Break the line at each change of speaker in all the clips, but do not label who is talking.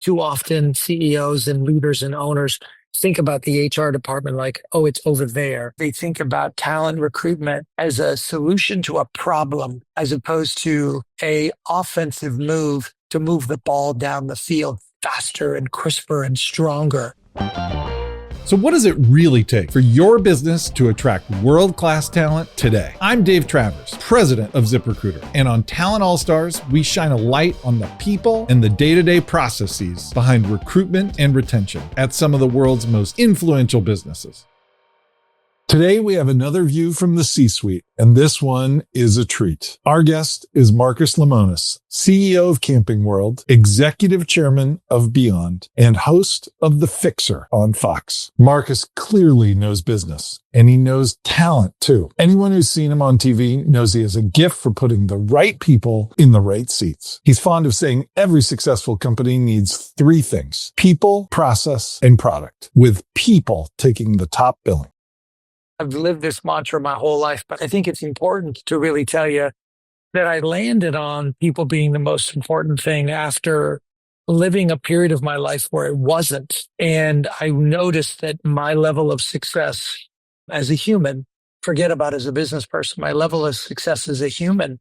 too often CEOs and leaders and owners think about the HR department like, oh, it's over there. They think about talent recruitment as a solution to a problem, as opposed to a offensive move to move the ball down the field faster and crisper and stronger.
So what does it really take for your business to attract world-class talent today? I'm Dave Travers, president of ZipRecruiter, and on Talent All-Stars, we shine a light on the people and the day-to-day processes behind recruitment and retention at some of the world's most influential businesses. Today, we have another view from the C-suite, and this one is a treat. Our guest is Marcus Lemonis, CEO of Camping World, executive chairman of Beyond, and host of The Fixer on Fox. Marcus clearly knows business, and he knows talent too. Anyone who's seen him on TV knows he has a gift for putting the right people in the right seats. He's fond of saying every successful company needs three things: people, process, and product, with people taking the top billing.
I've lived this mantra my whole life, but I think it's important to really tell you that I landed on people being the most important thing after living a period of my life where it wasn't. And I noticed that my level of success as a human, forget about as a business person, my level of success as a human,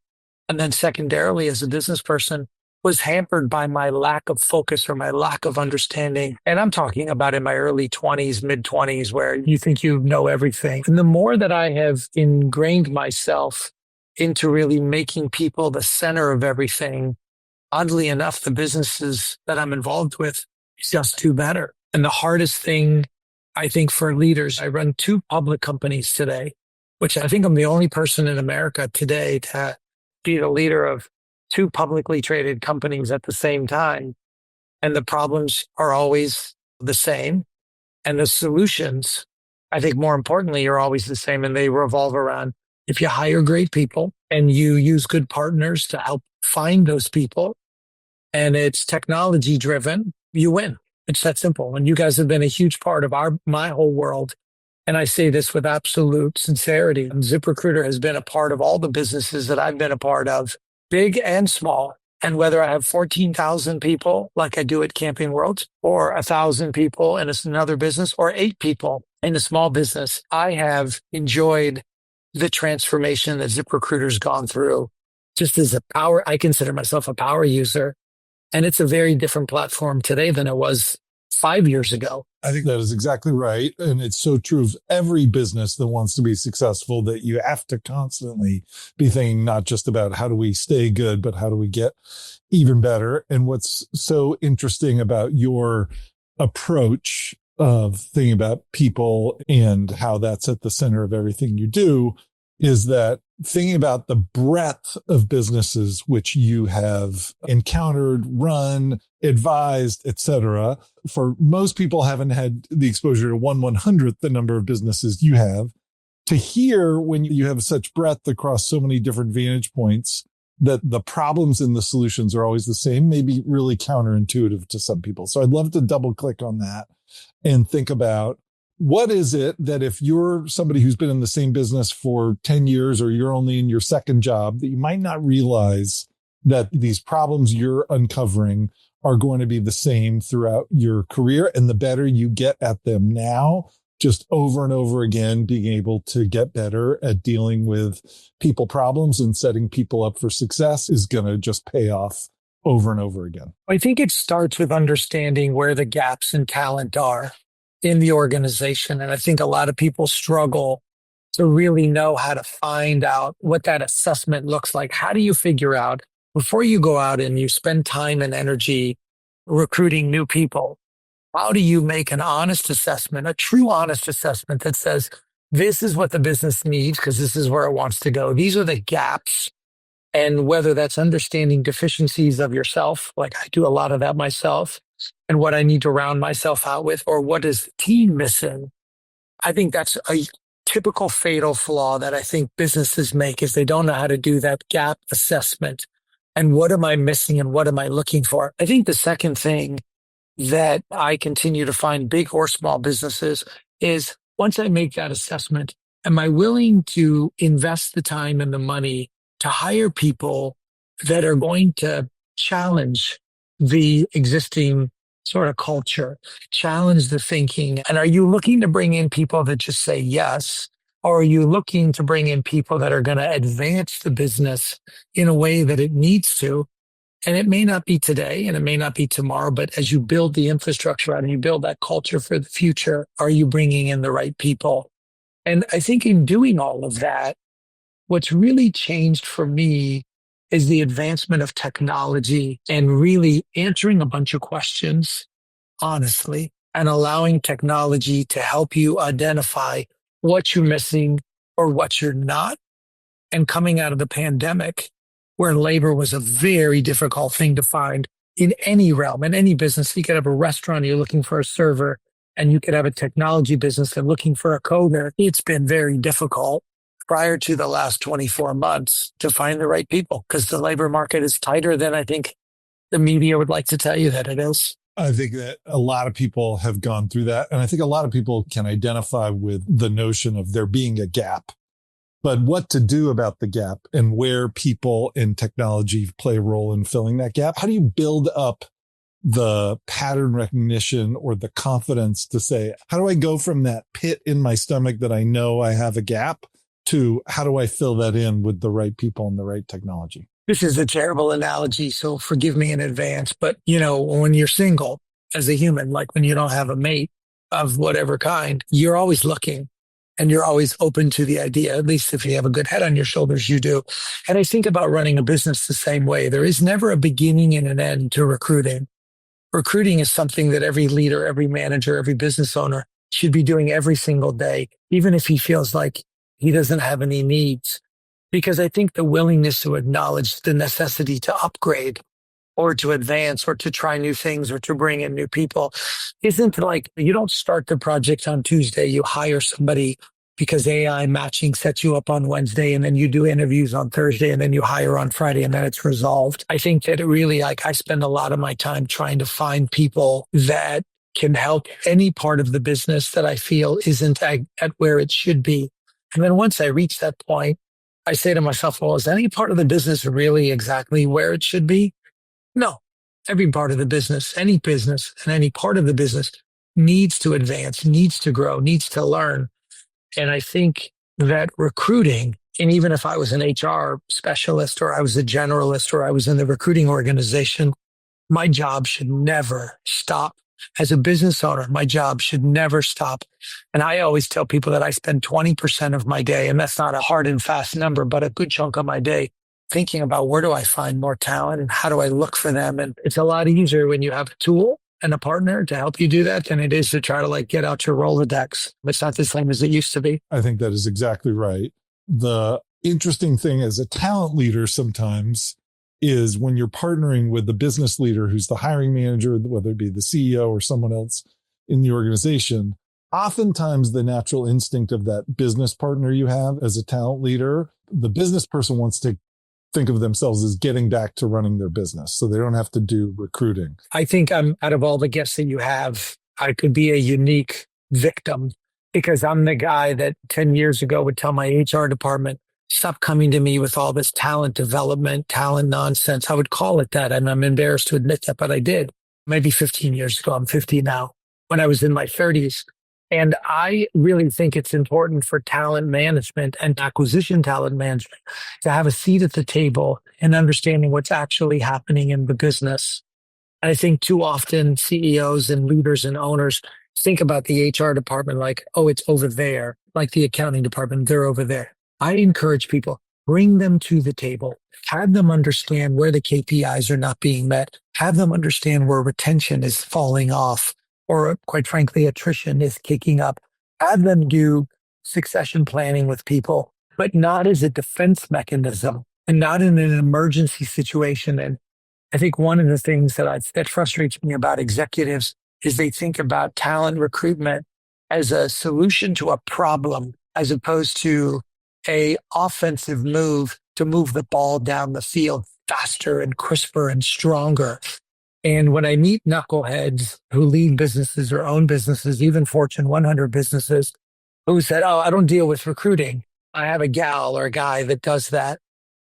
and then secondarily as a business person, was hampered by my lack of focus or my lack of understanding. And I'm talking about in my early 20s, mid 20s, where you think you know everything. And the more that I have ingrained myself into really making people the center of everything, oddly enough, the businesses that I'm involved with just do better. And the hardest thing, I think, for leaders, I run two public companies today, which I think I'm the only person in America today to be the leader of two publicly traded companies at the same time. And the problems are always the same. And the solutions, I think more importantly, are always the same. And they revolve around, if you hire great people and you use good partners to help find those people, and it's technology driven, you win. It's that simple. And you guys have been a huge part of my whole world. And I say this with absolute sincerity. And ZipRecruiter has been a part of all the businesses that I've been a part of, big and small. And whether I have 14,000 people like I do at Camping World, or 1,000 people in another business, or 8 people in a small business, I have enjoyed the transformation that ZipRecruiter's gone through. Just as a power, I consider myself a power user. And it's a very different platform today than it was 5 years ago.
I think that is exactly right. And it's so true of every business that wants to be successful, that you have to constantly be thinking not just about how do we stay good, but how do we get even better. And what's so interesting about your approach of thinking about people and how that's at the center of everything you do is that thinking about the breadth of businesses which you have encountered, run, advised, etc. For most people haven't had the exposure to 1/100th the number of businesses you have. To hear when you have such breadth across so many different vantage points that the problems and the solutions are always the same, may be really counterintuitive to some people. So I'd love to double click on that and think about, what is it that if you're somebody who's been in the same business for 10 years, or you're only in your second job, that you might not realize that these problems you're uncovering are going to be the same throughout your career. And the better you get at them now, just over and over again, being able to get better at dealing with people problems and setting people up for success is going to just pay off over and over again.
I think it starts with understanding where the gaps in talent are in the organization. And I think a lot of people struggle to really know how to find out what that assessment looks like. How do you figure out, before you go out and you spend time and energy recruiting new people, how do you make an honest assessment, a true honest assessment that says, this is what the business needs because this is where it wants to go. These are the gaps. And whether that's understanding deficiencies of yourself, like I do a lot of that myself, and what I need to round myself out with, or what is the team missing? I think that's a typical fatal flaw that I think businesses make, is they don't know how to do that gap assessment. And what am I missing and what am I looking for? I think the second thing that I continue to find, big or small businesses, is once I make that assessment, am I willing to invest the time and the money to hire people that are going to challenge the existing sort of culture, challenge the thinking. And are you looking to bring in people that just say yes? Or are you looking to bring in people that are going to advance the business in a way that it needs to? And it may not be today and it may not be tomorrow, but as you build the infrastructure out and you build that culture for the future, are you bringing in the right people? And I think in doing all of that, what's really changed for me is the advancement of technology and really answering a bunch of questions honestly and allowing technology to help you identify what you're missing or what you're not. And coming out of the pandemic, where labor was a very difficult thing to find in any realm, in any business. You could have a restaurant, you're looking for a server, and you could have a technology business and looking for a coder. It's been very difficult prior to the last 24 months to find the right people because the labor market is tighter than I think the media would like to tell you that it is.
I think that a lot of people have gone through that. And I think a lot of people can identify with the notion of there being a gap. But what to do about the gap and where people in technology play a role in filling that gap? How do you build up the pattern recognition or the confidence to say, how do I go from that pit in my stomach that I know I have a gap to how do I fill that in with the right people and the right technology?
This is a terrible analogy, so forgive me in advance. But, when you're single as a human, like when you don't have a mate of whatever kind, you're always looking. And you're always open to the idea, at least if you have a good head on your shoulders, you do. And I think about running a business the same way. There is never a beginning and an end to recruiting. Recruiting is something that every leader, every manager, every business owner should be doing every single day, even if he feels like he doesn't have any needs. Because I think the willingness to acknowledge the necessity to upgrade or to advance or to try new things or to bring in new people isn't like you don't start the project on Tuesday. You hire somebody because AI matching sets you up on Wednesday and then you do interviews on Thursday and then you hire on Friday and then it's resolved. I think that it really I spend a lot of my time trying to find people that can help any part of the business that I feel isn't at where it should be. And then once I reach that point, I say to myself, well, is any part of the business really exactly where it should be? No, every part of the business, any business and any part of the business needs to advance, needs to grow, needs to learn. And I think that recruiting, and even if I was an HR specialist or I was a generalist or I was in the recruiting organization, my job should never stop. As a business owner, my job should never stop. And I always tell people that I spend 20% of my day, and that's not a hard and fast number, but a good chunk of my day thinking about where do I find more talent and how do I look for them? And it's a lot easier when you have a tool and a partner to help you do that than it is to try to get out your Rolodex. It's not the same as it used to be.
I think that is exactly right. The interesting thing as a talent leader sometimes is when you're partnering with the business leader who's the hiring manager, whether it be the CEO or someone else in the organization, oftentimes the natural instinct of that business partner you have as a talent leader, the business person wants to think of themselves as getting back to running their business so they don't have to do recruiting.
I think I'm out of all the guests that you have, I could be a unique victim because I'm the guy that 10 years ago would tell my HR department, stop coming to me with all this talent development, talent nonsense. I would call it that. And I'm embarrassed to admit that, but I did. Maybe 15 years ago. I'm 50 now. When I was in my 30s. And I really think it's important for talent management and acquisition talent management to have a seat at the table and understanding what's actually happening in the business. And I think too often CEOs and leaders and owners think about the HR department like, oh, it's over there, like the accounting department, they're over there. I encourage people, bring them to the table, have them understand where the KPIs are not being met, have them understand where retention is falling off, or quite frankly, attrition is kicking up. Have them do succession planning with people, but not as a defense mechanism and not in an emergency situation. And I think one of the things that frustrates me about executives is they think about talent recruitment as a solution to a problem, as opposed to a offensive move to move the ball down the field faster and crisper and stronger. And when I meet knuckleheads who lead businesses or own businesses, even Fortune 100 businesses, who said, oh, I don't deal with recruiting. I have a gal or a guy that does that.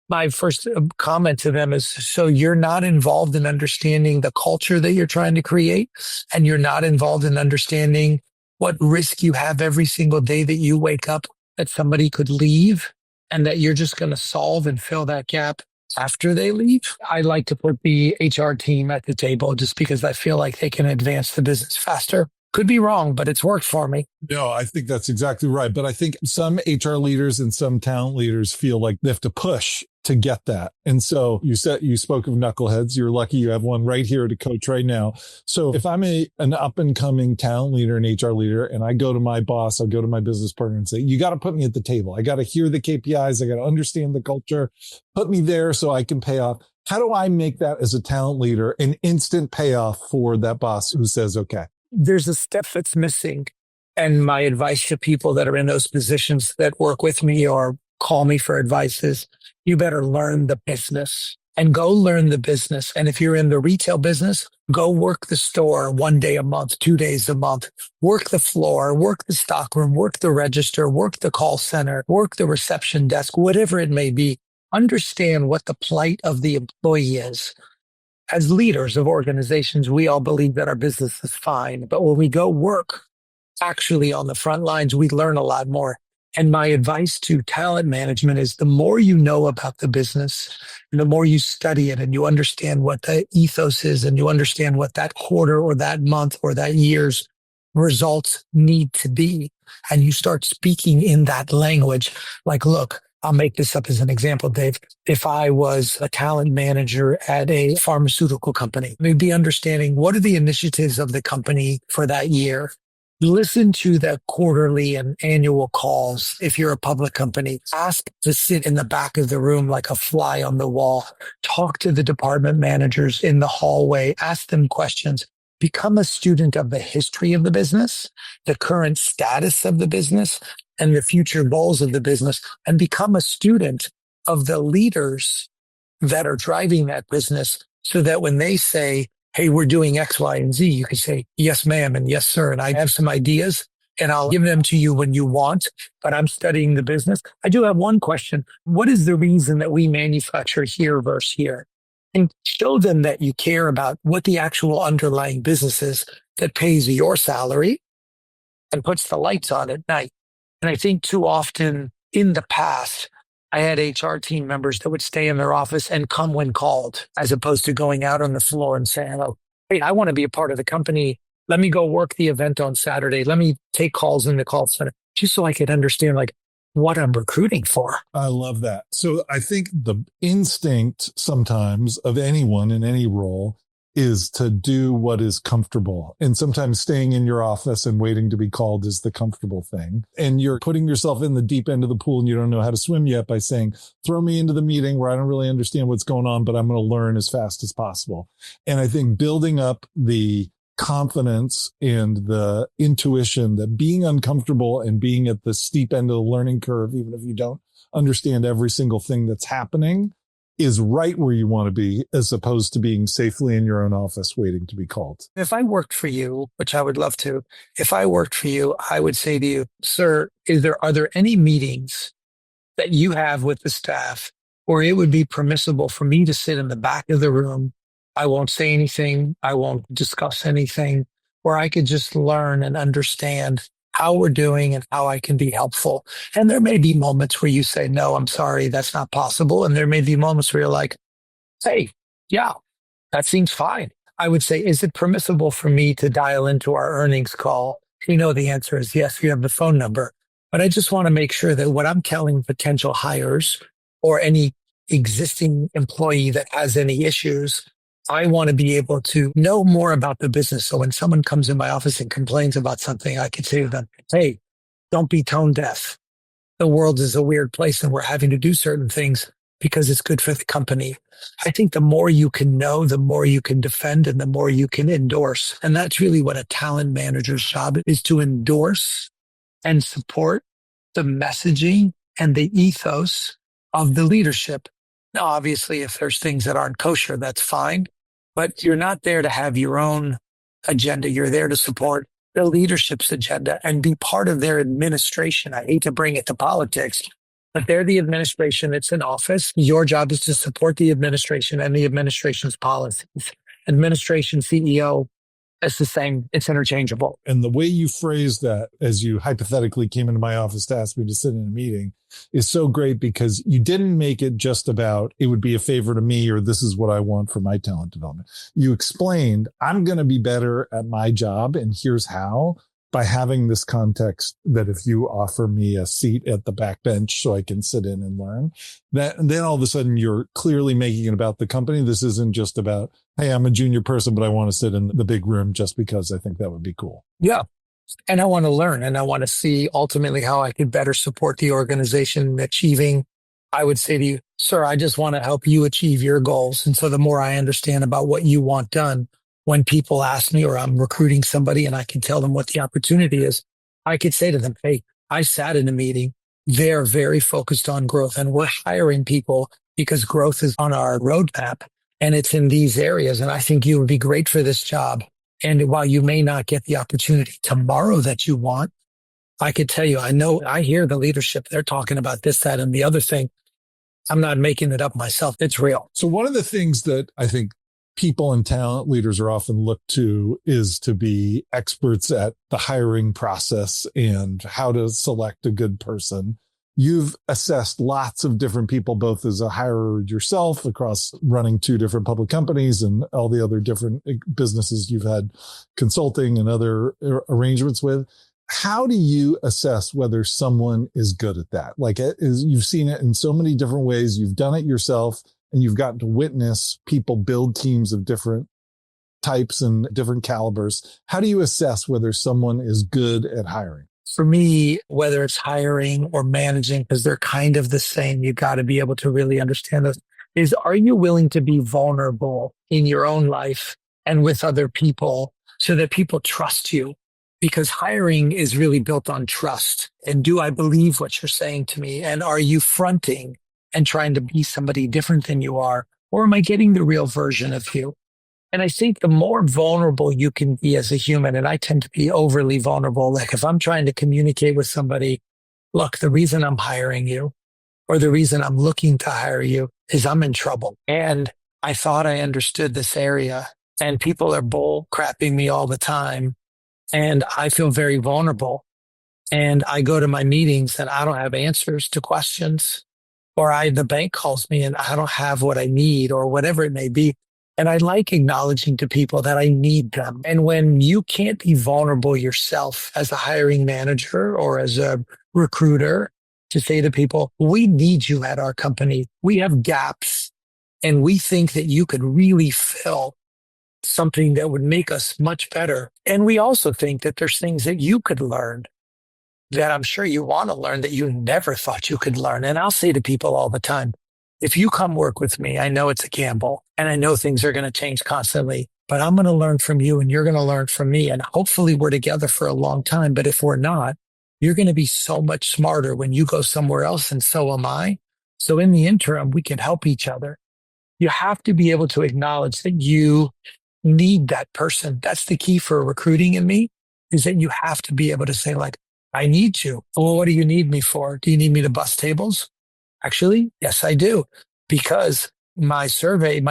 My first comment to them is, so you're not involved in understanding the culture that you're trying to create, and you're not involved in understanding what risk you have every single day that you wake up that somebody could leave and that you're just going to solve and fill that gap after they leave. I like to put the HR team at the table just because I feel like they can advance the business faster. Could be wrong, but it's worked for me.
No, I think that's exactly right. But I think some HR leaders and some talent leaders feel like they have to push to get that. And so you spoke of knuckleheads. You're lucky you have one right here to coach right now. So if I'm an up and coming talent leader and HR leader, and I go to my boss, I'll go to my business partner and say, you got to put me at the table. I got to hear the KPIs. I got to understand the culture, put me there so I can pay off. How do I make that as a talent leader an instant payoff for that boss who says, okay?
There's a step that's missing. And my advice to people that are in those positions that work with me or call me for advice is, you better learn the business and go learn the business. And if you're in the retail business, go work the store 1 day a month, 2 days a month, work the floor, work the stockroom, work the register, work the call center, work the reception desk, whatever it may be. Understand what the plight of the employee is. As leaders of organizations, we all believe that our business is fine. But when we go work actually on the front lines, we learn a lot more. And my advice to talent management is, the more you know about the business, and the more you study it and you understand what the ethos is, and you understand what that quarter or that month or that year's results need to be, and you start speaking in that language. Like, look, I'll make this up as an example, Dave. If I was a talent manager at a pharmaceutical company, we'd be understanding what are the initiatives of the company for that year. Listen to the quarterly and annual calls. If you're a public company, ask to sit in the back of the room like a fly on the wall. Talk to the department managers in the hallway. Ask them questions. Become a student of the history of the business, the current status of the business, and the future goals of the business, and become a student of the leaders that are driving that business, so that when they say, hey, we're doing X, Y, and Z, you can say, yes, ma'am, and yes, sir. And I have some ideas and I'll give them to you when you want, but I'm studying the business. I do have one question. What is the reason that we manufacture here versus here? And show them that you care about what the actual underlying business is that pays your salary and puts the lights on at night. And I think too often in the past, I had HR team members that would stay in their office and come when called, as opposed to going out on the floor and saying, oh, hey, I want to be a part of the company. Let me go work the event on Saturday. Let me take calls in the call center, just so I could understand like what I'm recruiting for.
I love that. So I think the instinct sometimes of anyone in any role is to do what is comfortable. And sometimes staying in your office and waiting to be called is the comfortable thing. And you're putting yourself in the deep end of the pool and you don't know how to swim yet by saying, throw me into the meeting where I don't really understand what's going on, but I'm going to learn as fast as possible. And I think building up the confidence and the intuition that being uncomfortable and being at the steep end of the learning curve, even if you don't understand every single thing that's happening, is right where you want to be, as opposed to being safely in your own office waiting to be called.
If I worked for you, which I would love to, if I worked for you, I would say to you, sir, are there any meetings that you have with the staff where it would be permissible for me to sit in the back of the room? I won't say anything. I won't discuss anything, where I could just learn and understand how we're doing and how I can be helpful. And there may be moments where you say, no, I'm sorry, that's not possible. And there may be moments where you're like, hey, yeah, that seems fine. I would say, is it permissible for me to dial into our earnings call? You know, the answer is yes, you have the phone number. But I just want to make sure that what I'm telling potential hires or any existing employee that has any issues, I want to be able to know more about the business. So when someone comes in my office and complains about something, I can say to them, hey, don't be tone deaf. The world is a weird place and we're having to do certain things because it's good for the company. I think the more you can know, the more you can defend and the more you can endorse. And that's really what a talent manager's job is, to endorse and support the messaging and the ethos of the leadership. Now, obviously, if there's things that aren't kosher, that's fine. But you're not there to have your own agenda. You're there to support the leadership's agenda and be part of their administration. I hate to bring it to politics, but they're the administration. It's an office. Your job is to support the administration and the administration's policies. Administration CEO, it's the same. It's interchangeable.
And the way you phrase that, as you hypothetically came into my office to ask me to sit in a meeting, is so great because you didn't make it just about it would be a favor to me or this is what I want for my talent development. You explained, I'm going to be better at my job and here's how, by having this context that if you offer me a seat at the back bench so I can sit in and learn, that and then all of a sudden you're clearly making it about the company. This isn't just about, hey, I'm a junior person, but I want to sit in the big room just because I think that would be cool.
Yeah. And I want to learn and I want to see ultimately how I could better support the organization achieving. I would say to you, sir, I just want to help you achieve your goals. And so the more I understand about what you want done, when people ask me or I'm recruiting somebody and I can tell them what the opportunity is, I could say to them, hey, I sat in a meeting. They're very focused on growth and we're hiring people because growth is on our roadmap and it's in these areas. And I think you would be great for this job. And while you may not get the opportunity tomorrow that you want, I could tell you, I hear the leadership. They're talking about this, that, and the other thing. I'm not making it up myself. It's real.
So one of the things that I think people and talent leaders are often looked to is to be experts at the hiring process and how to select a good person. You've assessed lots of different people, both as a hirer yourself across running 2 different public companies and all the other different businesses you've had consulting and other arrangements with. How do you assess whether someone is good at that? Like you've seen it in so many different ways. You've done it yourself and you've gotten to witness people build teams of different types and different calibers. How do you assess whether someone is good at hiring?
For me, whether it's hiring or managing, because they're kind of the same, you got to be able to really understand this, is are you willing to be vulnerable in your own life and with other people so that people trust you? Because hiring is really built on trust. And do I believe what you're saying to me? And are you fronting and trying to be somebody different than you are? Or am I getting the real version of you? And I think the more vulnerable you can be as a human, and I tend to be overly vulnerable. Like if I'm trying to communicate with somebody, look, the reason I'm hiring you or the reason I'm looking to hire you is I'm in trouble. And I thought I understood this area and people are bull crapping me all the time. And I feel very vulnerable. And I go to my meetings and I don't have answers to questions or the bank calls me and I don't have what I need or whatever it may be. And I like acknowledging to people that I need them. And when you can't be vulnerable yourself as a hiring manager or as a recruiter to say to people, we need you at our company. We have gaps and we think that you could really fill something that would make us much better. And we also think that there's things that you could learn that I'm sure you want to learn that you never thought you could learn. And I'll say to people all the time, if you come work with me, I know it's a gamble and I know things are going to change constantly, but I'm going to learn from you and you're going to learn from me. And hopefully we're together for a long time. But if we're not, you're going to be so much smarter when you go somewhere else. And so am I. So in the interim, we can help each other. You have to be able to acknowledge that you need that person. That's the key for recruiting in me is that you have to be able to say like, I need you. Well, what do you need me for? Do you need me to bus tables? Actually, yes, I do. Because my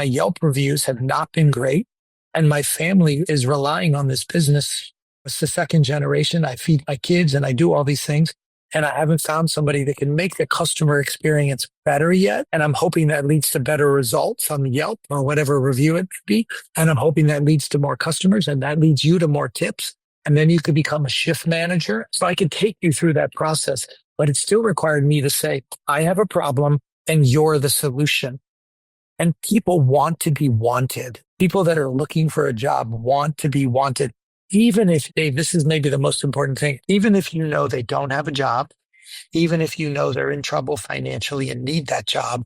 Yelp reviews have not been great. And my family is relying on this business. It's the second generation. I feed my kids and I do all these things. And I haven't found somebody that can make the customer experience better yet. And I'm hoping that leads to better results on the Yelp or whatever review it could be. And I'm hoping that leads to more customers and that leads you to more tips. And then you could become a shift manager. So I could take you through that process, but it still required me to say, I have a problem and you're the solution. And people want to be wanted. People that are looking for a job want to be wanted. Even if this is maybe the most important thing, even if you know they don't have a job, even if you know they're in trouble financially and need that job,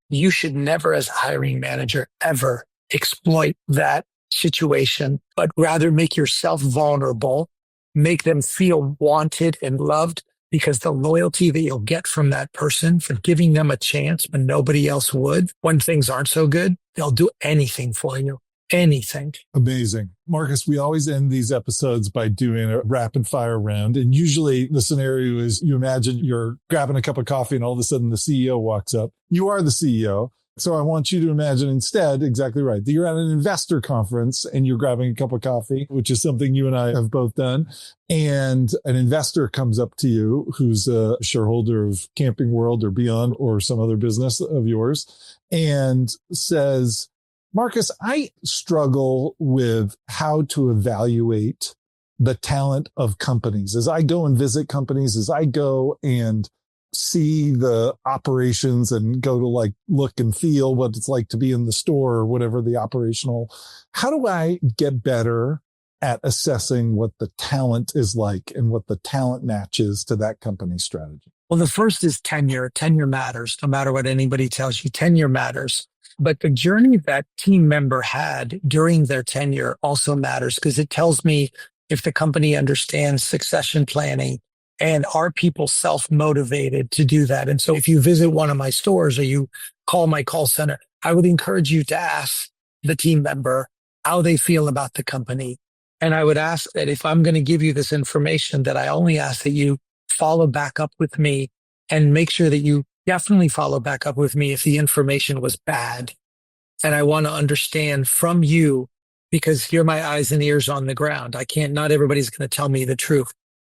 you should never as a hiring manager ever exploit that situation, but rather make yourself vulnerable, make them feel wanted and loved, because the loyalty that you'll get from that person for giving them a chance when nobody else would, when things aren't so good, they'll do anything for you. anything.
Amazing. Marcus, we always end these episodes by doing a rapid fire round. And usually the scenario is you imagine you're grabbing a cup of coffee and all of a sudden the CEO walks up. You are the CEO. So I want you to imagine instead, exactly right, that you're at an investor conference and you're grabbing a cup of coffee, which is something you and I have both done. And an investor comes up to you who's a shareholder of Camping World or Beyond or some other business of yours and says, Marcus, I struggle with how to evaluate the talent of companies. As I go and visit companies, as I go and see the operations and go to like look and feel what it's like to be in the store or whatever the operational, how do I get better at assessing what the talent is like and what the talent matches to that company's strategy?
Well, the first is tenure. Tenure matters. No matter what anybody tells you, tenure matters. But the journey that team member had during their tenure also matters because it tells me if the company understands succession planning and are people self-motivated to do that. And so if you visit one of my stores or you call my call center, I would encourage you to ask the team member how they feel about the company. And I would ask that if I'm going to give you this information, that I only ask that you follow back up with me and make sure that you definitely follow back up with me if the information was bad. And I want to understand from you, because you're my eyes and ears on the ground. Not everybody's going to tell me the truth.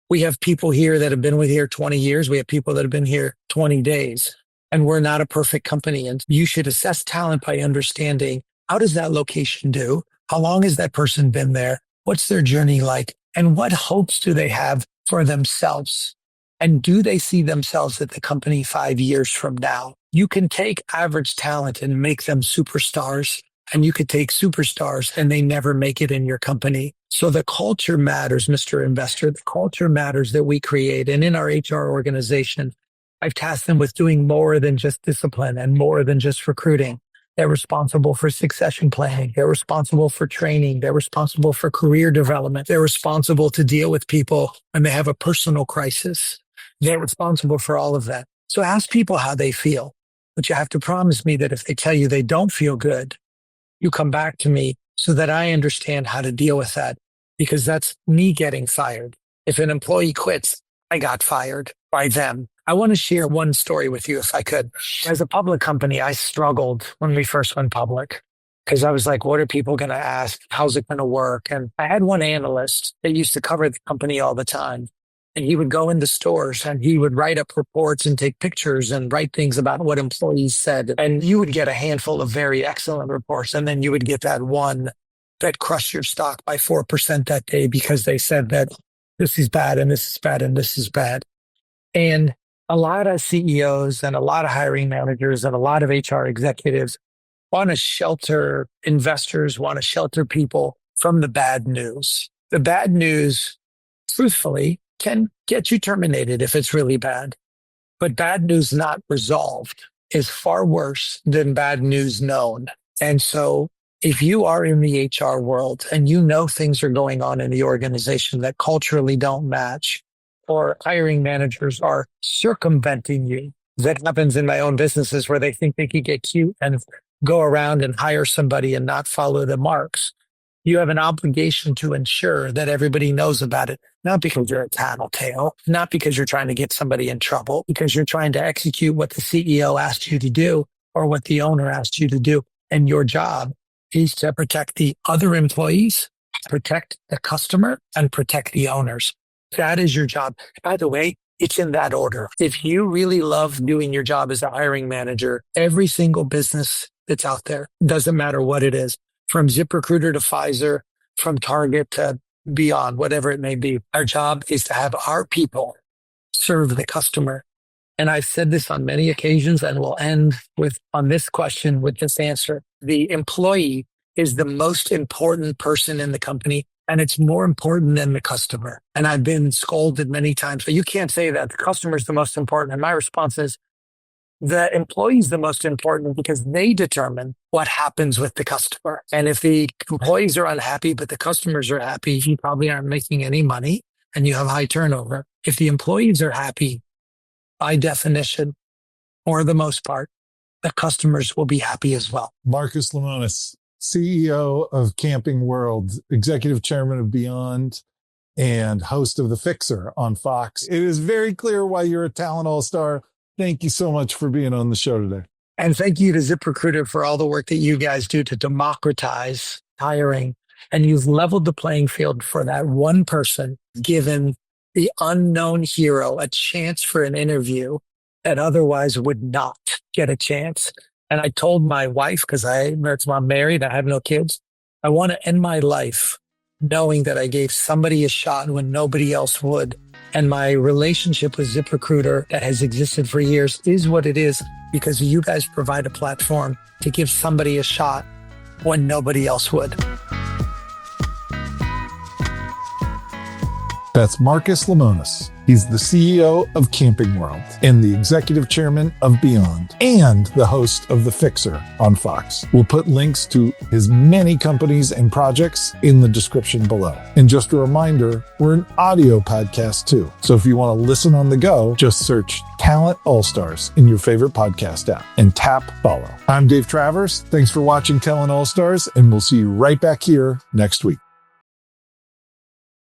We have people here that have been with here 20 years. We have people that have been here 20 days, and we're not a perfect company. And you should assess talent by understanding how does that location do? How long has that person been there? What's their journey like? And what hopes do they have for themselves? And do they see themselves at the company 5 years from now? You can take average talent and make them superstars, and you could take superstars and they never make it in your company. So the culture matters, Mr. Investor. The culture matters that we create. And in our HR organization, I've tasked them with doing more than just discipline and more than just recruiting. They're responsible for succession planning. They're responsible for training. They're responsible for career development. They're responsible to deal with people when they have a personal crisis. They're responsible for all of that. So ask people how they feel. But you have to promise me that if they tell you they don't feel good, you come back to me so that I understand how to deal with that, because that's me getting fired. If an employee quits, I got fired by them. I want to share one story with you if I could. As a public company, I struggled when we first went public because I was like, what are people going to ask? How's it going to work? And I had one analyst that used to cover the company all the time. And he would go into stores and he would write up reports and take pictures and write things about what employees said. And you would get a handful of very excellent reports. And then you would get that one that crushed your stock by 4% that day because they said that this is bad and this is bad and this is bad. And a lot of CEOs and a lot of hiring managers and a lot of HR executives want to shelter investors, want to shelter people from the bad news. The bad news, truthfully, can get you terminated if it's really bad. But bad news not resolved is far worse than bad news known. And so if you are in the HR world and you know things are going on in the organization that culturally don't match, or hiring managers are circumventing you, that happens in my own businesses where they think they could get cute and go around and hire somebody and not follow the marks. You have an obligation to ensure that everybody knows about it, not because you're a tattletale, not because you're trying to get somebody in trouble, because you're trying to execute what the CEO asked you to do or what the owner asked you to do. And your job is to protect the other employees, protect the customer, and protect the owners. That is your job. By the way, it's in that order. If you really love doing your job as a hiring manager, every single business that's out there, doesn't matter what it is, from ZipRecruiter to Pfizer, from Target to Beyond, whatever it may be. Our job is to have our people serve the customer. And I've said this on many occasions and we'll end on this question with this answer. The employee is the most important person in the company, and it's more important than the customer. And I've been scolded many times, but you can't say that the customer is the most important. And my response is, the employee is the most important because they determine what happens with the customer. And if the employees are unhappy, but the customers are happy, you probably aren't making any money and you have high turnover. If the employees are happy, by definition, or the most part, the customers will be happy as well.
Marcus Lemonis, CEO of Camping World, executive chairman of Beyond, and host of The Fixer on Fox. It is very clear why you're a talent all-star. Thank you so much for being on the show today.
And thank you to ZipRecruiter for all the work that you guys do to democratize hiring. And you've leveled the playing field for that one person, given the unknown hero a chance for an interview that otherwise would not get a chance. And I told my wife, because I'm married, I have no kids, I want to end my life knowing that I gave somebody a shot when nobody else would. And my relationship with ZipRecruiter that has existed for years is what it is because you guys provide a platform to give somebody a shot when nobody else would.
That's Marcus Lemonis. He's the CEO of Camping World and the executive chairman of Beyond and the host of The Fixer on Fox. We'll put links to his many companies and projects in the description below. And just a reminder, we're an audio podcast too. So if you want to listen on the go, just search Talent All-Stars in your favorite podcast app and tap follow. I'm Dave Travers. Thanks for watching Talent All-Stars, and we'll see you right back here next week.